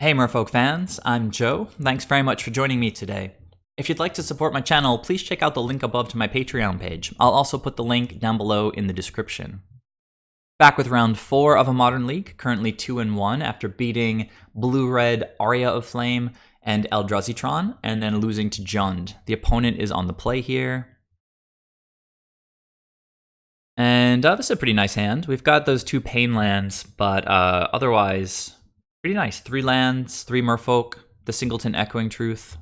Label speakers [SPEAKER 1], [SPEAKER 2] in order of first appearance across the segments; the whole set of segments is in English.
[SPEAKER 1] Hey Merfolk fans, I'm Joe. Thanks very much for joining me today. If you'd like to support my channel, please check out the link above to my Patreon page. I'll also put the link down below in the description. Back with round 4 of a Modern League, currently 2-1 after beating Blue-Red Aria of Flame and Eldrazi, and then losing to Jund. The opponent is on the play here. And this is a pretty nice hand. We've got those 2 Pain lands, but otherwise pretty nice. 3 lands, 3 Merfolk, the Singleton Echoing Truth.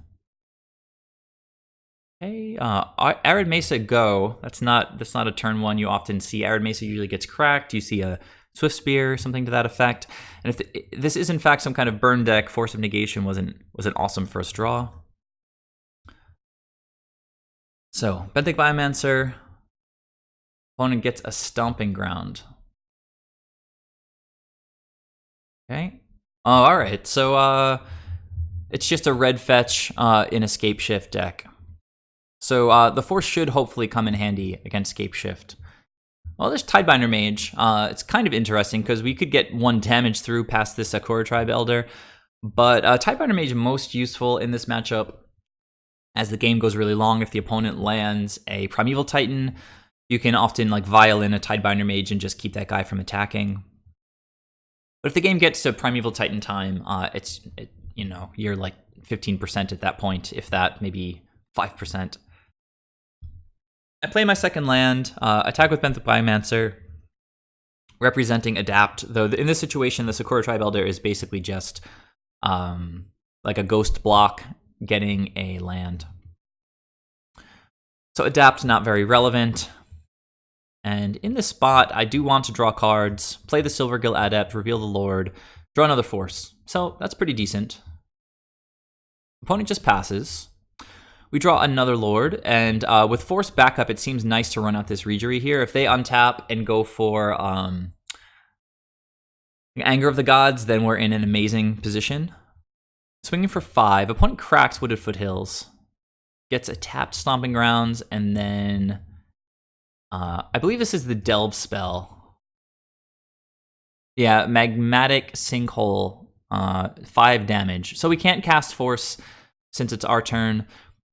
[SPEAKER 1] Okay, Arid Mesa go. That's not a turn 1 you often see. Arid Mesa usually gets cracked. You see a Swift Spear, something to that effect. And if this is in fact some kind of burn deck, Force of Negation was an awesome first draw. So Benthic Biomancer. Opponent gets a Stomping Ground. Okay. Oh, all right. So it's just a red fetch in a Scapeshift deck. So the Force should hopefully come in handy against Scapeshift. Well, there's Tidebinder Mage. It's kind of interesting because we could get 1 damage through past this Sakura Tribe Elder. But Tidebinder Mage most useful in this matchup as the game goes really long. If the opponent lands a Primeval Titan, you can often like vial in a Tidebinder Mage and just keep that guy from attacking. But if the game gets to Primeval Titan time, you're like 15% at that point, if that, maybe 5%. I play my second land, attack with Benthic Biomancer, representing Adapt, though in this situation, the Sakura Tribe Elder is basically just like a ghost block getting a land. So Adapt, not very relevant. And in this spot, I do want to draw cards, play the Silvergill Adept, reveal the Lord, draw another Force. So that's pretty decent. Opponent just passes. We draw another Lord, and with Force backup, it seems nice to run out this Reejerey here. If they untap and go for Anger of the Gods, then we're in an amazing position. Swinging for 5. Opponent cracks Wooded Foothills. Gets a tapped Stomping Grounds, and then I believe this is the Delve spell. Yeah, Magmatic Sinkhole, 5 damage. So we can't cast Force since it's our turn.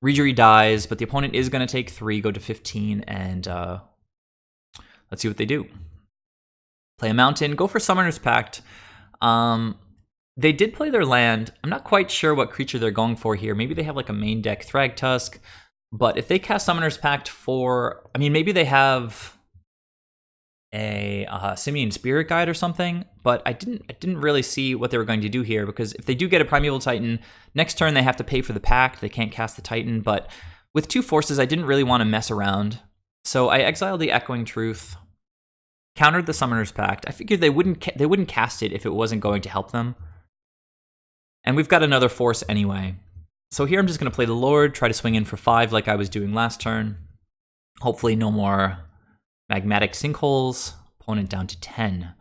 [SPEAKER 1] Reejerey dies, but the opponent is going to take 3, go to 15, and let's see what they do. Play a Mountain, go for Summoner's Pact. They did play their land. I'm not quite sure what creature they're going for here. Maybe they have like a main deck Thragtusk. But if they cast Summoner's Pact for, maybe they have a Simian Spirit Guide or something, but I didn't really see what they were going to do here, because if they do get a Primeval Titan, next turn they have to pay for the Pact, they can't cast the Titan, but with 2 Forces, I didn't really want to mess around. So I exiled the Echoing Truth, countered the Summoner's Pact. I figured they wouldn't cast it if it wasn't going to help them. And we've got another Force anyway. So here I'm just going to play the Lord, try to swing in for 5 like I was doing last turn. Hopefully no more Magmatic Sinkholes. Opponent down to 10.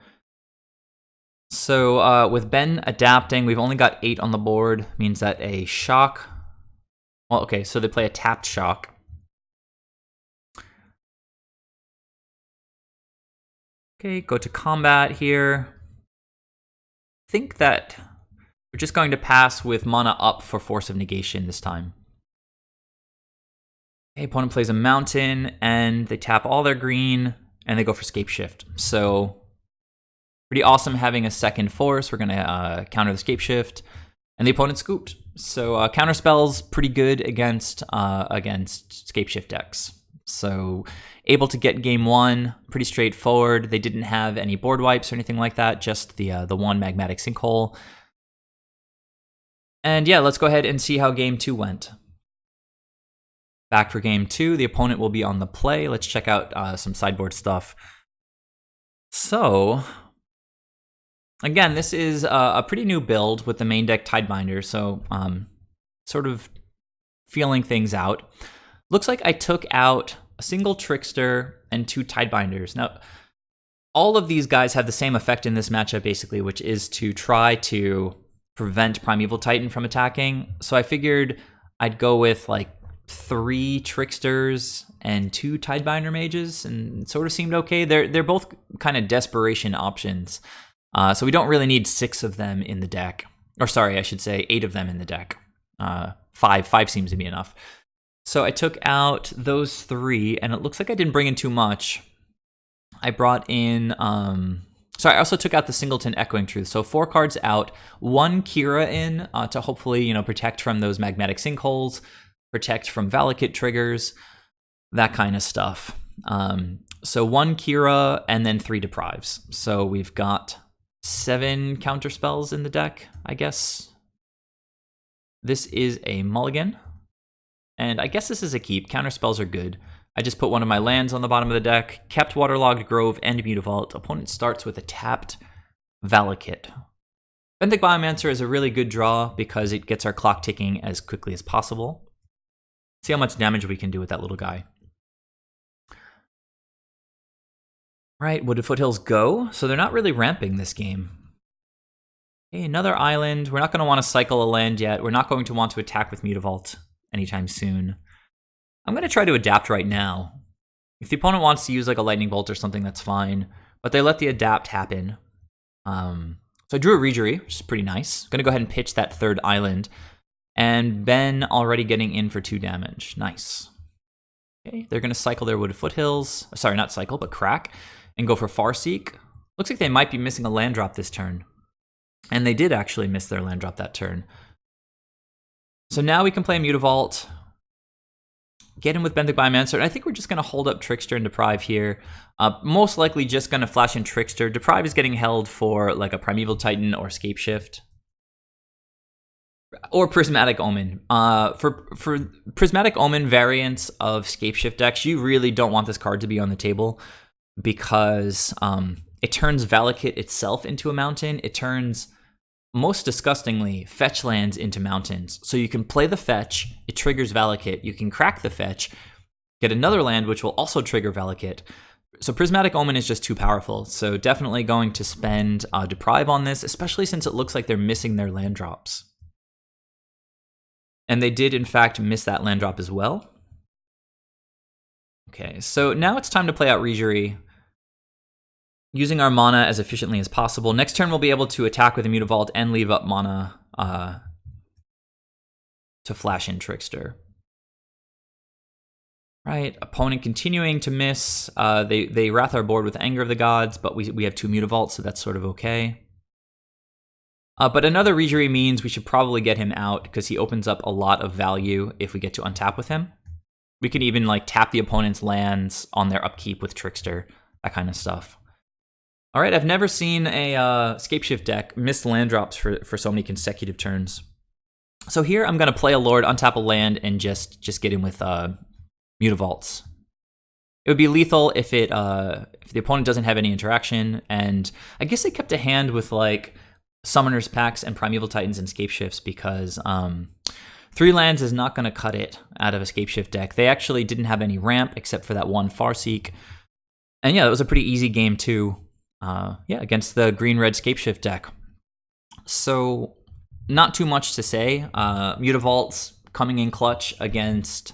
[SPEAKER 1] So with Ben adapting, we've only got 8 on the board. Means that a Shock... Well, okay, so they play a tapped Shock. Okay, go to combat here. I think that we're just going to pass with mana up for Force of Negation this time. Okay, opponent plays a Mountain, and they tap all their green, and they go for Scapeshift. So, pretty awesome having a second Force. We're going to counter the Scapeshift, and the opponent scooped. So, counter spells pretty good against Scapeshift decks. So, able to get game 1, pretty straightforward. They didn't have any board wipes or anything like that, just the 1 Magmatic Sinkhole. And yeah, let's go ahead and see how game 2 went. Back for game 2, the opponent will be on the play. Let's check out some sideboard stuff. So, again, this is a pretty new build with the main deck Tidebinder, so sort of feeling things out. Looks like I took out a single Trickster and 2 Tidebinders. Now, all of these guys have the same effect in this matchup, basically, which is to try to prevent Primeval Titan from attacking. So I figured I'd go with like 3 Tricksters and 2 Tidebinder Mages, and it sort of seemed okay. They're both kind of desperation options. So we don't really need 6 of them in the deck. Or sorry, I should say 8 of them in the deck. 5 seems to be enough. So I took out those 3, and it looks like I didn't bring in too much. I brought in, I also took out the Singleton Echoing Truth. So 4 cards out, 1 Kira in to hopefully, protect from those magmatic sinkholes, protect from Valakut triggers, that kind of stuff. So 1 Kira and then 3 Deprives. So we've got 7 counter spells in the deck, I guess. This is a mulligan. And I guess this is a keep. Counter spells are good. I just put one of my lands on the bottom of the deck, kept Waterlogged Grove and Mutavault. Opponent starts with a tapped Valakut. Benthic Biomancer is a really good draw because it gets our clock ticking as quickly as possible. See how much damage we can do with that little guy. Right, Wooded Foothills go. So they're not really ramping this game. Okay, another island. We're not going to want to cycle a land yet. We're not going to want to attack with Mutavault anytime soon. I'm going to try to adapt right now. If the opponent wants to use like a lightning bolt or something, that's fine. But they let the adapt happen. So I drew a Reejerey, which is pretty nice. Going to go ahead and pitch that 3rd island. And Ben already getting in for 2 damage. Nice. Okay, they're going to cycle their Wooded Foothills. Sorry, not cycle, but crack. And go for Farseek. Looks like they might be missing a land drop this turn. And they did actually miss their land drop that turn. So now we can play Mutavault. Get in with Benthic Biomancer. And I think we're just going to hold up Trickster and Deprive here. Most likely just going to flash in Trickster. Deprive is getting held for like a Primeval Titan or Scapeshift. Or Prismatic Omen. For Prismatic Omen variants of Scapeshift decks, you really don't want this card to be on the table because it turns Valakut itself into a mountain. It turns, most disgustingly, fetch lands into mountains. So you can play the fetch, it triggers Valakut. You can crack the fetch, get another land which will also trigger Valakut. So Prismatic Omen is just too powerful. So definitely going to spend Deprive on this, especially since it looks like they're missing their land drops. And they did, in fact, miss that land drop as well. Okay, so now it's time to play out Reejerey, using our mana as efficiently as possible. Next turn, we'll be able to attack with a Mutavault and leave up mana to flash in Trickster. Right, opponent continuing to miss. They wrath our board with Anger of the Gods, but we have 2 Mutavaults, so that's sort of okay. But another Reejerey means we should probably get him out because he opens up a lot of value if we get to untap with him. We could even like tap the opponent's lands on their upkeep with Trickster, that kind of stuff. All right, I've never seen a Scapeshift deck miss land drops for so many consecutive turns. So here I'm going to play a Lord, untap a land, and just get in with Mutavaults. It would be lethal if the opponent doesn't have any interaction, and I guess they kept a hand with like Summoner's Packs and Primeval Titans and Scapeshifts because 3 lands is not going to cut it out of a Scapeshift deck. They actually didn't have any ramp except for that 1 Farseek. And yeah, it was a pretty easy game too. Against the green-red Scapeshift deck. So not too much to say. Mutavaults coming in clutch against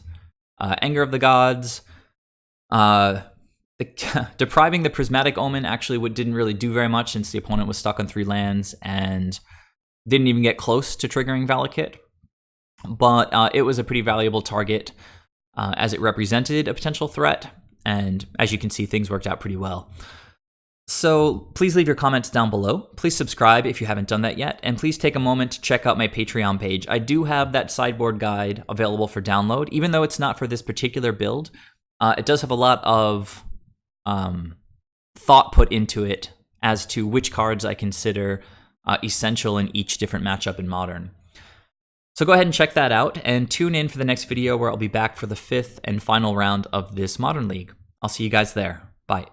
[SPEAKER 1] Anger of the Gods. Depriving the Prismatic Omen actually didn't really do very much since the opponent was stuck on 3 lands and didn't even get close to triggering Valakut. But it was a pretty valuable target as it represented a potential threat. And as you can see, things worked out pretty well. So please leave your comments down below. Please subscribe if you haven't done that yet. And please take a moment to check out my Patreon page. I do have that sideboard guide available for download, even though it's not for this particular build. It does have a lot of thought put into it as to which cards I consider essential in each different matchup in Modern. So go ahead and check that out and tune in for the next video where I'll be back for the 5th and final round of this Modern League. I'll see you guys there. Bye.